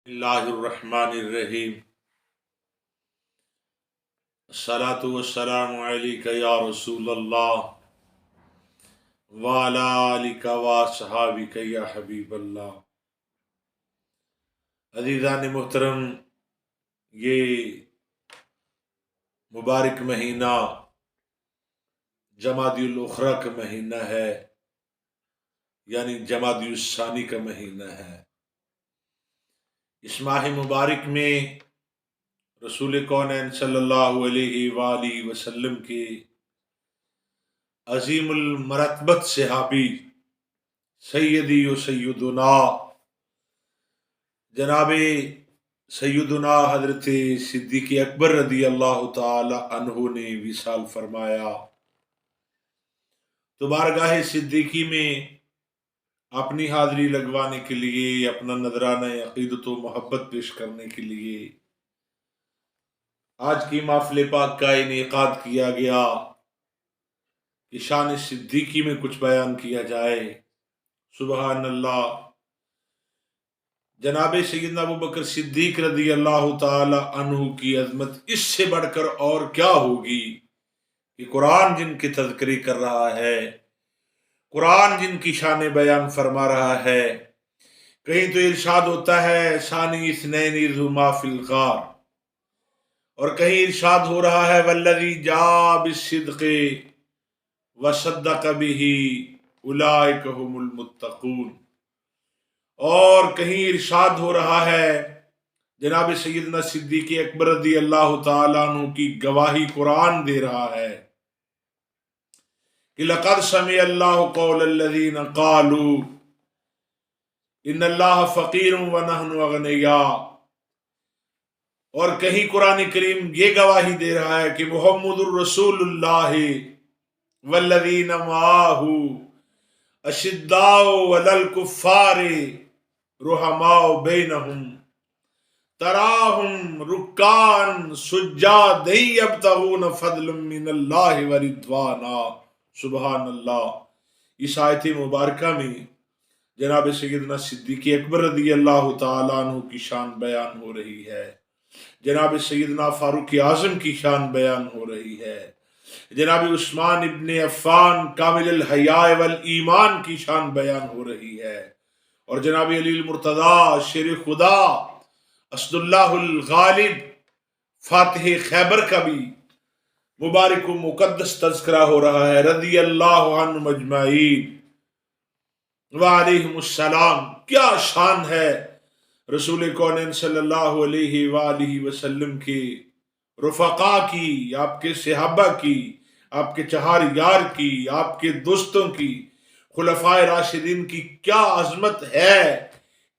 اللہ الرحمن الرحیم الصلاۃ والسلام علیک یا رسول اللہ وعلی آلک واصحابک یا حبیب اللہ۔ عزیزان محترم، یہ مبارک مہینہ جمادی الاخری کا مہینہ ہے، یعنی جمادی الثانی کا مہینہ ہے۔ اس ماہ مبارک میں رسول کونین صلی اللہ علیہ وآلہ وسلم کے عظیم المرتبت صحابی سیدی و سیدنا جناب سیدنا حضرت صدیق اکبر رضی اللہ تعالی عنہ نے وصال فرمایا، تو بارگاہ صدیقی میں اپنی حاضری لگوانے کے لیے، اپنا نذرانہ عقیدت و محبت پیش کرنے کے لیے آج کی محفل پاک کا انعقاد کیا گیا کہ شان صدیقی میں کچھ بیان کیا جائے۔ سبحان اللہ، جناب سیدنا ابوبکر صدیق رضی اللہ تعالی عنہ کی عظمت اس سے بڑھ کر اور کیا ہوگی کہ قرآن جن کے تذکرے کر رہا ہے، قرآن جن کی شان بیان فرما رہا ہے۔ کہیں تو ارشاد ہوتا ہے ثانی اثنین اذ ہما فی الغار، اور کہیں ارشاد ہو رہا ہے والذی جاء بالصدق وصدق بہ اولئک ھم المتقون، اور کہیں ارشاد ہو رہا ہے جناب سیدنا صدیق اکبر رضی اللہ تعالیٰ عنہ کی گواہی قرآن دے رہا ہے کہ لقد سمع اللہ قول الذین قالوا ان اللہ فقیر ونحن اغنیاء، اور کہیں قرآن کریم یہ گواہی دے رہا ہے کہ محمد الرسول اللہ والذین معاہ اشداء علی الکفار رحماء بینہم تراہم رکعا سجدا یبتغون فضلا من اللہ ورضوانا۔ سبحان اللہ، اس آیت مبارکہ میں جناب سیدنا صدیق اکبر رضی اللہ تعالیٰ عنہ کی شان بیان ہو رہی ہے، جناب سیدنا فاروق اعظم کی شان بیان ہو رہی ہے، جناب عثمان ابن عفان کامل الحیاء والایمان کی شان بیان ہو رہی ہے، اور جناب علی المرتضی شیر خدا اسد اللہ الغالب فاتح خیبر کا بھی مبارک و مقدس تذکرہ ہو رہا ہے، رضی اللہ عنہ مجمعین وعلیہم السلام۔ کیا شان ہے رسول کونین صلی اللہ علیہ وآلہ وسلم کے رفقا کی، آپ کے صحابہ کی، آپ کے چہار یار کی، آپ کے دوستوں کی، خلفائے راشدین کی کیا عظمت ہے،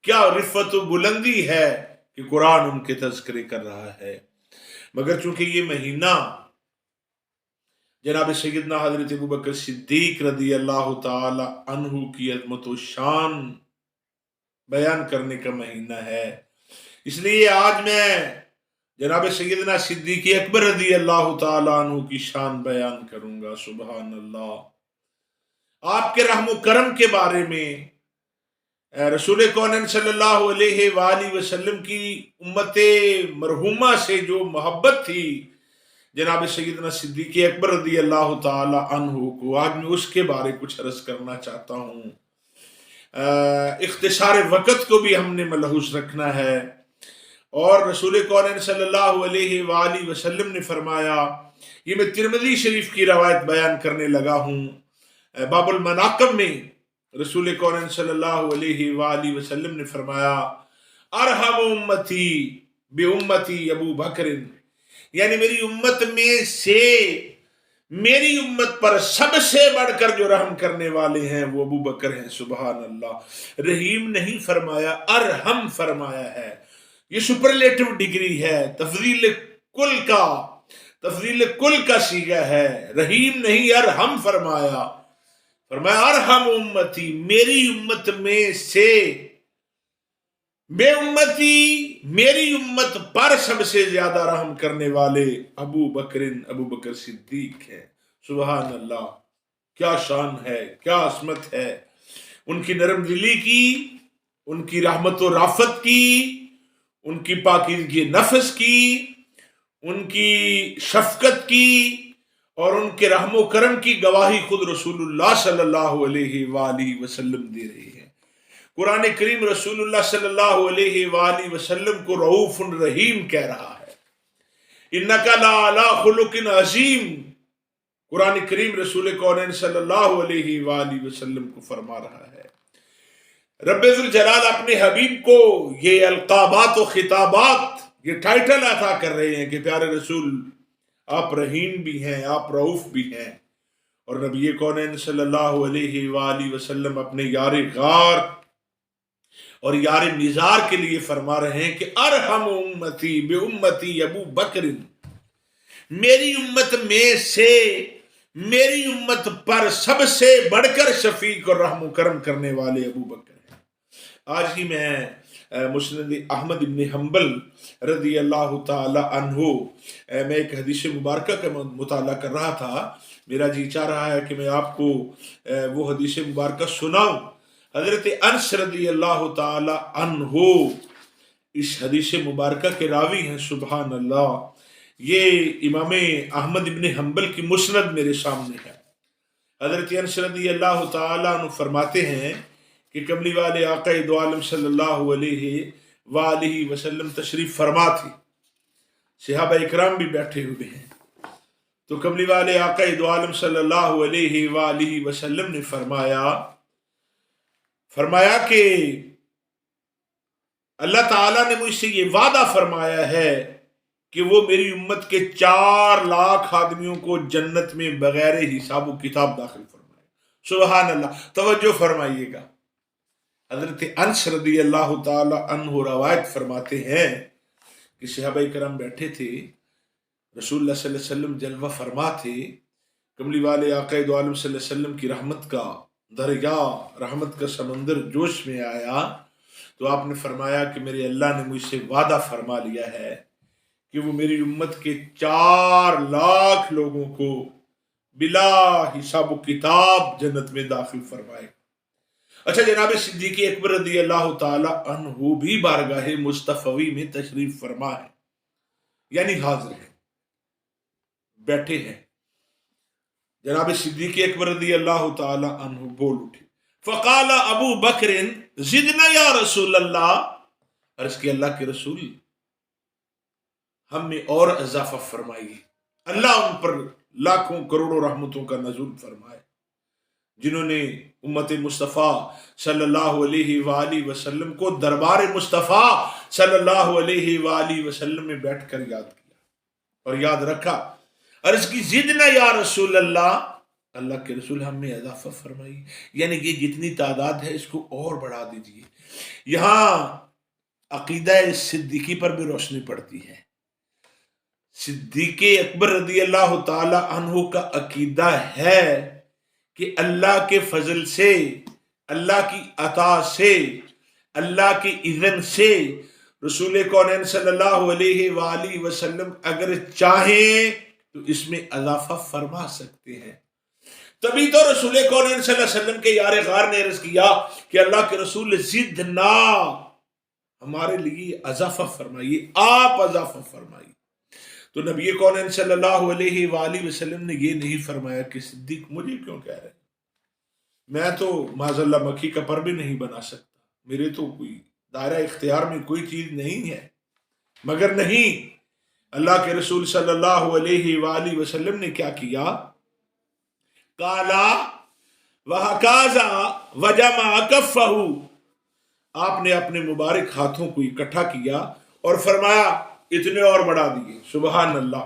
کیا رفعت و بلندی ہے کہ قرآن ان کے تذکرے کر رہا ہے۔ مگر چونکہ یہ مہینہ جناب سیدنا حضرت ابوبکر صدیق رضی اللہ تعالی عنہ کی عظمت و شان بیان کرنے کا مہینہ ہے، اس لیے آج میں جناب سیدنا صدیق اکبر رضی اللہ تعالی عنہ کی شان بیان کروں گا۔ سبحان اللہ، آپ کے رحم و کرم کے بارے میں، رسول کونین صلی اللہ علیہ وآلہ وسلم کی امت مرحومہ سے جو محبت تھی جناب سیدنا صدیق اکبر رضی اللہ تعالی عنہ کو، آج میں اس کے بارے کچھ عرض کرنا چاہتا ہوں۔ اختصار وقت کو بھی ہم نے ملحوظ رکھنا ہے، اور رسول کونین صلی اللہ علیہ وآلہ وسلم نے فرمایا، یہ میں ترمذی شریف کی روایت بیان کرنے لگا ہوں، باب المناقب میں رسول کونین صلی اللہ علیہ وآلہ وسلم نے فرمایا ارحم امتی بامتی ابو بکر، یعنی میری امت میں سے میری امت پر سب سے بڑھ کر جو رحم کرنے والے ہیں وہ ابو بکر ہیں۔ سبحان اللہ، رحیم نہیں فرمایا، ارحم فرمایا ہے۔ یہ سپرلیٹو ڈگری ہے، تفضیل کل کا صیغہ ہے، رحیم نہیں ارحم فرمایا۔ فرمایا ارحم امتی، میری امت میں سے بے امتی، میری امت پر سب سے زیادہ رحم کرنے والے ابو بکر صدیق ہے۔ سبحان اللہ، کیا شان ہے، کیا عظمت ہے ان کی نرم دلی کی، ان کی رحمت و رافت کی، ان کی پاکیزگی نفس کی، ان کی شفقت کی اور ان کے رحم و کرم کی گواہی خود رسول اللہ صلی اللہ علیہ وآلہ وسلم دے رہی ہے۔ قرآن کریم رسول اللہ صلی اللہ علیہ وآلہ وسلم کو رؤوف رحیم کہہ رہا ہے۔ انک لعلی خلق عظیم، قرآن کریم رسول کونین صلی اللہ علیہ وآلہ وسلم کو فرما رہا ہے۔ رب ذوالجلال اپنے حبیب کو یہ القابات و خطابات، یہ ٹائٹل عطا کر رہے ہیں کہ پیارے رسول آپ رحیم بھی ہیں، آپ رؤوف بھی ہیں، اور نبی کونین صلی اللہ علیہ وآلہ وسلم اپنے یار غار اور یار نزار کے لیے فرما رہے ہیں کہ ارحم امتی بے امتی ابو بکر، میری امت میں سے میری امت پر سب سے بڑھ کر شفیق اور رحم و کرم کرنے والے ابو بکر ہیں۔ آج ہی میں مسند احمد بن حنبل رضی اللہ تعالی عنہ میں ایک حدیث مبارکہ کا مطالعہ کر رہا تھا۔ میرا جی چاہ رہا ہے کہ میں آپ کو وہ حدیث مبارکہ سناؤں۔ حضرت انس رضی اللہ تعالی عنہ اس حدیث مبارکہ کے راوی ہیں، سبحان اللہ۔ یہ امام احمد بن حنبل کی مسند میرے سامنے ہے۔ حضرت انس رضی اللہ تعالی عنہ فرماتے ہیں کہ کملی والے آقا دو عالم صلی اللہ علیہ وآلہ وسلم تشریف فرما تھی، صحابہ اکرام بھی بیٹھے ہوئے ہیں، تو کملی والے آقا دو عالم صلی اللہ علیہ وآلہ وسلم نے فرمایا کہ اللہ تعالیٰ نے مجھ سے یہ وعدہ فرمایا ہے کہ وہ میری امت کے 4 لاکھ آدمیوں کو جنت میں بغیر حساب و کتاب داخل فرمائے۔ سبحان اللہ، توجہ فرمائیے گا۔ حضرت انس رضی اللہ تعالی عنہ روایت فرماتے ہیں کہ صحابہ کرام بیٹھے تھے، رسول اللہ صلی اللہ علیہ وسلم جلوہ فرما تھے، کملی والے آقا دو عالم صلی اللہ علیہ وسلم کی رحمت کا دریا، رحمت کا سمندر جوش میں آیا، تو آپ نے فرمایا کہ میرے اللہ نے مجھ سے وعدہ فرما لیا ہے کہ وہ میری امت کے 4 لاکھ لوگوں کو بلا حساب و کتاب جنت میں داخل فرمائے۔ اچھا، جناب صدیق اکبر رضی اللہ تعالی عنہ بھی بارگاہ مصطفی میں تشریف فرما ہے، یعنی حاضر ہیں، بیٹھے ہیں۔ جناب صدیق اکبر رضی اللہ تعالی عنہ بول اٹھے، فقال ابو بکر زدنا یا رسول اللہ، عرض کہ اللہ کے رسول ہم میں اور اضافہ فرمائیے، اللہ ان پر لاکھوں کروڑوں رحمتوں کا نزول فرمائے جنہوں نے امت مصطفیٰ صلی اللہ علیہ وآلہ وسلم کو دربار مصطفیٰ صلی اللہ علیہ وآلہ وسلم میں بیٹھ کر یاد کیا اور یاد رکھا۔ عرض کی زدنا یا رسول اللہ، اللہ کے رسول ہم میں اضافہ فرمائی، یعنی یہ جتنی تعداد ہے اس کو اور بڑھا دیجیے۔ یہاں عقیدہ صدیقی پر بھی روشنی پڑتی ہے۔ صدیق اکبر رضی اللہ تعالی عنہ کا عقیدہ ہے کہ اللہ کے فضل سے، اللہ کی عطا سے، اللہ کی اذن سے رسول کونین صلی اللہ علیہ وآلہ وسلم اگر چاہیں تو اس میں اضافہ فرما سکتے ہیں۔ تبھی تو رسول کونین صلی اللہ علیہ وسلم کے یار غار نے عرض کیا کہ اللہ کے رسول زدنا، ہمارے لیے اضافہ فرمائیے، آپ اضافہ فرمائیے۔ تو نبی کونین صلی اللہ علیہ وآلہ وسلم نے یہ نہیں فرمایا کہ صدیق مجھے کیوں کہہ رہے، میں تو معاذ اللہ مکھی کا پر بھی نہیں بنا سکتا، میرے تو کوئی دائرہ اختیار میں کوئی چیز نہیں ہے، مگر نہیں، اللہ کے رسول صلی اللہ علیہ وآلہ وسلم نے کیا کیا، کالا وحکازا وجمع کفہ، آپ نے اپنے مبارک ہاتھوں کو اکٹھا کیا اور فرمایا اتنے اور بڑھا دیے۔ سبحان اللہ،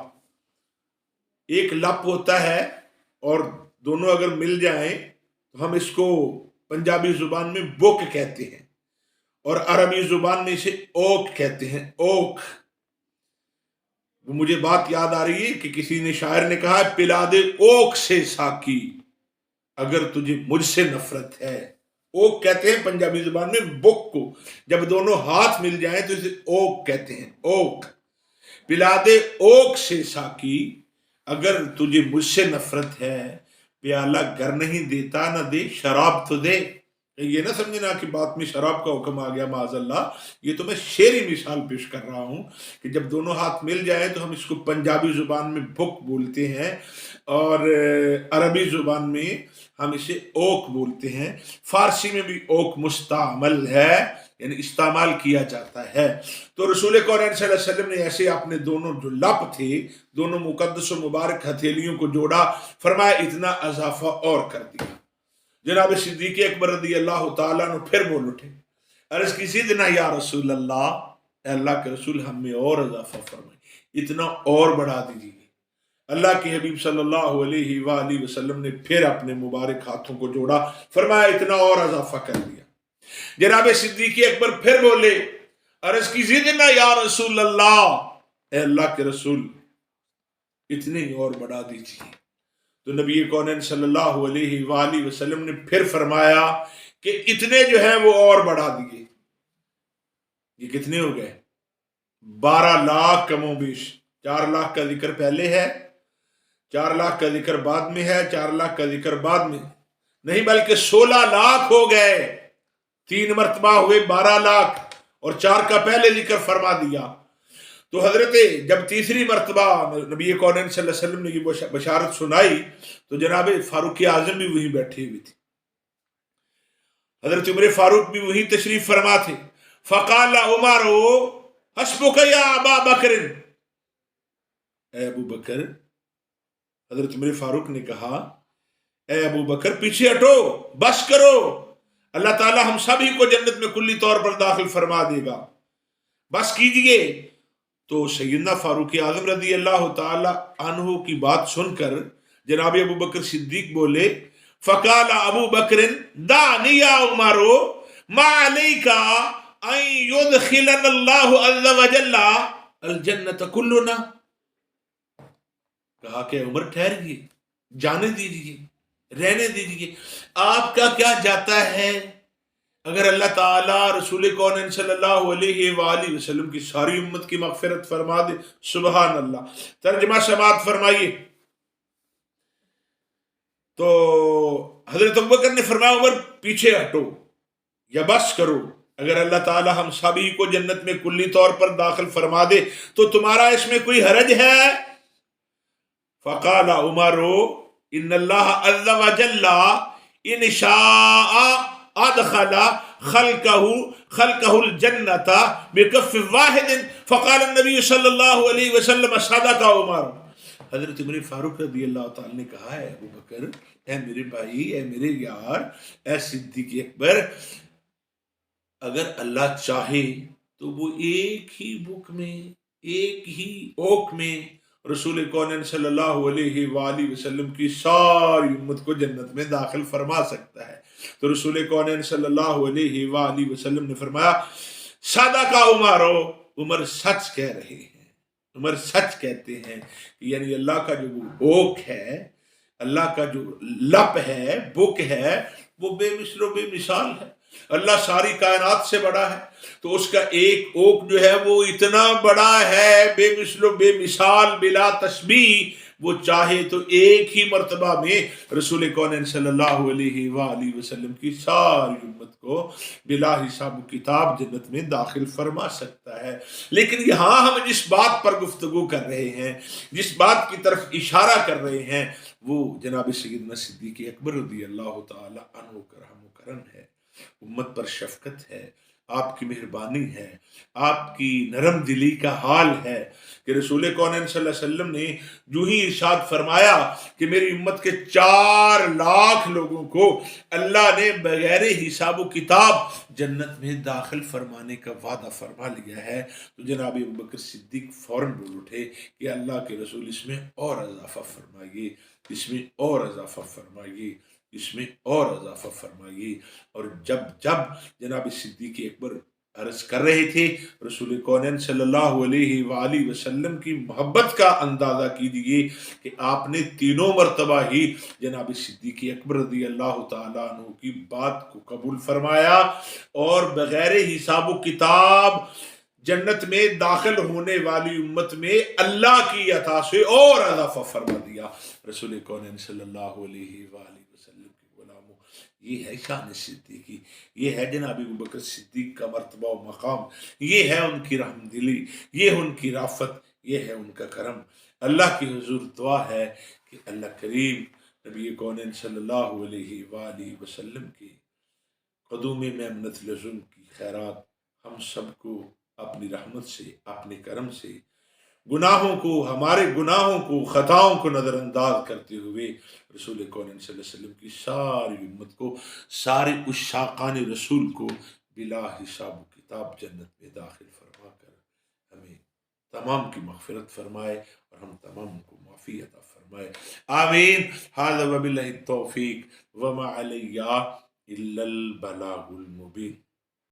ایک لپ ہوتا ہے اور دونوں اگر مل جائیں تو ہم اس کو پنجابی زبان میں بوک کہتے ہیں اور عربی زبان میں اسے اوک کہتے ہیں، اوک۔ وہ مجھے بات یاد آ رہی ہے کہ کسی نے شاعر نے کہا پلا دے اوک سے ساکی اگر تجھے مجھ سے نفرت ہے۔ اوک کہتے ہیں پنجابی زبان میں بک کو، جب دونوں ہاتھ مل جائیں تو اسے اوک کہتے ہیں، اوک۔ پلا دے اوک سے ساکی اگر تجھے مجھ سے نفرت ہے، پیالہ گر نہیں دیتا نہ دے شراب تو دے۔ یہ نہ سمجھنا کہ بات میں شراب کا حکم آ گیا معاذ اللہ، یہ تو میں شعری مثال پیش کر رہا ہوں کہ جب دونوں ہاتھ مل جائیں تو ہم اس کو پنجابی زبان میں بھک بولتے ہیں، اور عربی زبان میں ہم اسے اوک بولتے ہیں، فارسی میں بھی اوک مستعمل ہے، یعنی استعمال کیا جاتا ہے۔ تو رسول کونین صلی اللہ علیہ وسلم نے ایسے اپنے دونوں جو لب تھے، دونوں مقدس و مبارک ہتھیلیوں کو جوڑا، فرمایا اتنا اضافہ اور کر دیا۔ جناب صدیق اکبر رضی اللہ تعالیٰ نے پھر بول اٹھے، عرض کی زدنا یا رسول اللہ، اے اللہ کے رسول ہم میں اور اضافہ فرمائے، اتنا اور بڑھا دیجیے۔ اللہ کے حبیب صلی اللہ علیہ وآلہ وسلم نے پھر اپنے مبارک ہاتھوں کو جوڑا، فرمایا اتنا اور اضافہ کر دیا۔ جناب صدیق اکبر پھر بولے، عرض کی زدنا یا رسول اللہ، اے اللہ کے رسول اتنے اور بڑھا دیجیے۔ تو نبی کونین صلی اللہ علیہ وآلہ وسلم نے پھر فرمایا کہ اتنے جو ہیں وہ اور بڑھا دیے۔ یہ کتنے ہو گئے؟ 12 لاکھ کم و بیش۔ 4 لاکھ کا ذکر پہلے ہے، 4 لاکھ کا ذکر بعد میں ہے، 4 لاکھ کا ذکر بعد میں نہیں، بلکہ 16 لاکھ ہو گئے۔ 3 مرتبہ ہوئے 12 لاکھ اور 4 کا پہلے ذکر فرما دیا۔ تو حضرت جب تیسری مرتبہ نبی کونین صلی اللہ علیہ وسلم نے یہ بشارت سنائی تو جناب فاروق اعظم بھی وہیں بیٹھے ہوئے تھے، حضرت عمر فاروق بھی وہیں تشریف فرما تھے۔ فقال عمر حسبک یا ابا بکر، اے ابو بکر، حضرت عمر فاروق نے کہا اے ابو بکر پیچھے ہٹو، بس کرو، اللہ تعالی ہم سبھی کو جنت میں کلی طور پر داخل فرما دے گا، بس کیجئے۔ تو سیدنا فاروق اعظم رضی اللہ تعالی عنہ کی بات سن کر جناب ابو بکر صدیق بولے، فقال ابو بکر دعنی یا عمر ما علیک ان یدخلنا اللہ عز وجل الجنت کلنا، کہا کہ عمر ٹھہریے، جانے دیجئے، رہنے دیجئے، آپ کا کیا جاتا ہے اگر اللہ تعالیٰ رسول کونین صلی اللہ علیہ وآلہ وسلم کی ساری امت کی مغفرت فرما دے۔ سبحان اللہ۔ ترجمہ سماعت فرمائیے۔ تو حضرت ابوبکر نے فرمایا عمر پیچھے ہٹو یا بس کرو، اگر اللہ تعالیٰ ہم سبھی کو جنت میں کلی طور پر داخل فرما دے تو تمہارا اس میں کوئی حرج ہے؟ فقال عمر ان اللہ عز وجل ان شاء ادخل خلقه الجنت بکف واحد، فقال النبی صلی اللہ علیہ وسلم صدق عمر۔ حضرت عمر فاروق رضی اللہ تعالی نے کہا ہے ابو بکر، اے میرے بھائی، اے میرے یار، اے صدیق اکبر، اگر اللہ چاہے تو وہ ایک ہی بک میں، ایک ہی اوک میں رسول کونین صلی اللہ علیہ وآلہ وسلم کی ساری امت کو جنت میں داخل فرما سکتا ہے۔ تو رسول کونین صلی اللہ علیہ وآلہ وسلم نے فرمایا صدق عمر، عمر سچ کہہ رہے ہیں، عمر سچ کہتے ہیں، یعنی اللہ کا جو اوک ہے، اللہ کا جو لپ ہے، بک ہے، وہ بے مثل و بے مثال ہے۔ اللہ ساری کائنات سے بڑا ہے، تو اس کا ایک اوک جو ہے وہ اتنا بڑا ہے، بے مثل و بے مثال، بلا تشبیہ، وہ چاہے تو ایک ہی مرتبہ میں رسول کونین صلی اللہ علیہ وآلہ وسلم کی ساری امت کو بلا حساب و کتاب جنت میں داخل فرما سکتا ہے۔ لیکن یہاں ہم جس بات پر گفتگو کر رہے ہیں، جس بات کی طرف اشارہ کر رہے ہیں، وہ جناب سیدنا صدیق اکبر رضی اللہ تعالی عنہ کا رحم و کرم ہے، امت پر شفقت ہے، آپ کی مہربانی ہے، آپ کی نرم دلی کا حال ہے کہ رسول کونین صلی اللہ علیہ وسلم نے جو ہی ارشاد فرمایا کہ میری امت کے 4 لاکھ لوگوں کو اللہ نے بغیر حساب و کتاب جنت میں داخل فرمانے کا وعدہ فرما لیا ہے، تو جناب ابوبکر صدیق فوراً بول اٹھے کہ اللہ کے رسول اس میں اور اضافہ فرمائیے، اس میں اور اضافہ فرمائیے، اس میں اور اضافہ فرمائیے۔ اور جب جناب صدیق اکبر عرض کر رہے تھے، رسول کونین صلی اللہ علیہ وآلہ وسلم کی محبت کا اندازہ کیجئے کہ آپ نے 3 مرتبہ ہی جناب صدیق اکبر رضی اللہ تعالیٰ عنہ کی بات کو قبول فرمایا اور بغیر حساب و کتاب جنت میں داخل ہونے والی امت میں اللہ کی عطا سے اور اضافہ فرما دیا۔ رسول کونین صلی اللہ علیہ وآلہ وسلم کے غلاموں، یہ ہے شان صدیقی، یہ ہے جناب ابوبکر صدیق کا مرتبہ و مقام، یہ ہے ان کی رحم دلی، یہ ان کی رافت، یہ ہے ان کا کرم۔ اللہ کی حضور دعا ہے کہ اللہ کریم نبی کونین صلی اللہ علیہ وآلہ وسلم کی قدوم میمنت لزوم کی خیرات ہم سب کو اپنی رحمت سے، اپنے کرم سے، گناہوں کو، ہمارے گناہوں کو، خطاؤں کو نظر انداز کرتے ہوئے رسول کونین صلی اللہ علیہ وسلم کی ساری امت کو، سارے عشاقان رسول کو بلا حساب و کتاب جنت میں داخل فرما کر ہمیں تمام کی مغفرت فرمائے اور ہم تمام کو معافی عطا فرمائے، آمین۔ ھذا وباللہ التوفیق وما علی الا البلاغ المبین۔